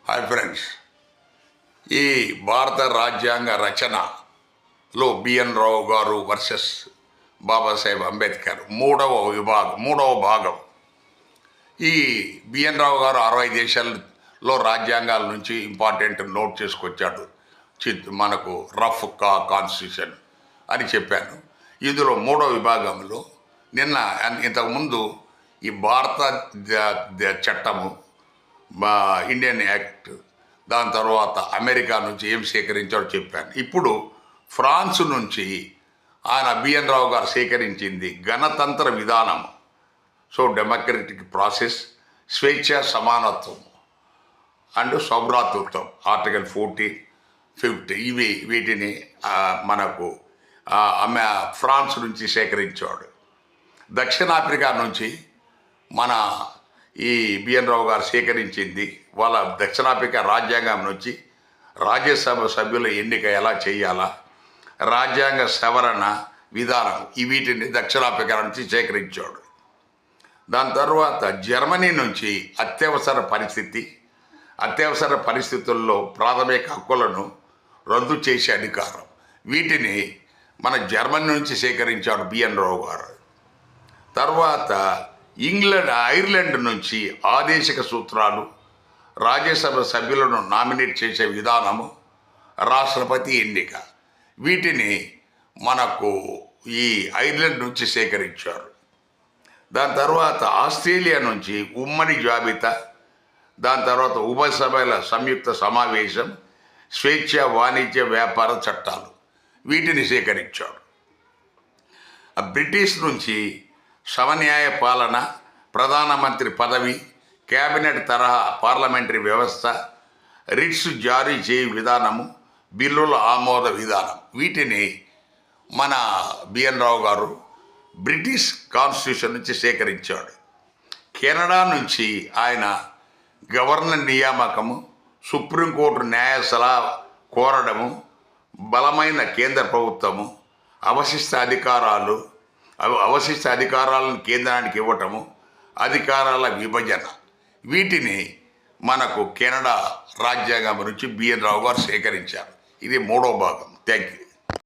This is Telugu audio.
హాయ్ ఫ్రెండ్స్, ఈ భారత రాజ్యాంగ రచనలో బిఎన్ రావు గారు వర్సెస్ బాబాసాహెబ్ అంబేద్కర్ మూడవ భాగం. ఈ బిఎన్ రావు గారు 60 దేశాల్లో రాజ్యాంగాల నుంచి ఇంపార్టెంట్ నోట్ చేసుకొచ్చాడు. మనకు రఫ్ కాన్స్టిట్యూషన్ అని చెప్పాను. ఇందులో మూడవ విభాగంలో ఇంతకుముందు ఈ భారత చట్టము, ఇండియన్ యాక్ట్, దాని తర్వాత అమెరికా నుంచి ఏం సేకరించాడో చెప్పాను. ఇప్పుడు ఫ్రాన్స్ నుంచి ఆయన బిఎన్ రావు గారు సేకరించింది గణతంత్ర విధానం. సో డెమోక్రటిక్ ప్రాసెస్, స్వేచ్ఛ, సమానత్వం అండ్ సౌభ్రాతృత్వం, ఆర్టికల్ 40, 50 వీటిని మనకు ఫ్రాన్స్ నుంచి సేకరించాడు. దక్షిణాఫ్రికా నుంచి మన ఈ బిఎన్ రావు గారు సేకరించింది. వాళ్ళ దక్షిణాఫ్రికా రాజ్యాంగం నుంచి రాజ్యసభ సభ్యుల ఎన్నిక ఎలా చేయాలా, రాజ్యాంగ సవరణ విధానం, వీటిని దక్షిణాఫ్రికా నుంచి సేకరించాడు. దాని తర్వాత జర్మనీ నుంచి అత్యవసర పరిస్థితుల్లో ప్రాథమిక హక్కులను రద్దు చేసే అధికారం, వీటిని మన జర్మనీ నుంచి సేకరించాడు బిఎన్ రావు గారు. తర్వాత ఐర్లాండ్ నుంచి ఆదేశిక సూత్రాలు, రాజ్యసభ సభ్యులను నామినేట్ చేసే విధానము, రాష్ట్రపతి ఎన్నిక, వీటిని మనకు ఈ ఐర్లాండ్ నుంచి సేకరించారు. దాని తర్వాత ఆస్ట్రేలియా నుంచి ఉమ్మడి జాబితా, దాని తర్వాత ఉభయ సభల సంయుక్త సమావేశం, స్వేచ్ఛ, వాణిజ్య, వ్యాపార చట్టాలు, వీటిని సేకరించాడు. బ్రిటిష్ నుంచి సమన్యాయ పాలన, ప్రధానమంత్రి పదవి, క్యాబినెట్ తరహా పార్లమెంటరీ వ్యవస్థ, రిట్స్ జారీ చేయు విధానము, బిల్లుల ఆమోద విధానం, వీటిని మన బిఎన్ రావు గారు బ్రిటిష్ కాన్స్టిట్యూషన్ నుంచి సేకరించాడు. కెనడా నుంచి ఆయన గవర్నర్ నియామకము, సుప్రీంకోర్టు న్యాయ సలహా కోరడము, బలమైన కేంద్ర ప్రభుత్వము, అవశిష్ట అధికారాలను కేంద్రానికి ఇవ్వటము, అధికారాల విభజన, వీటిని మనకు కెనడా రాజ్యాంగం నుంచి బిఎన్ రావు గారు సేకరించారు. ఇది మూడో భాగం. Thank you.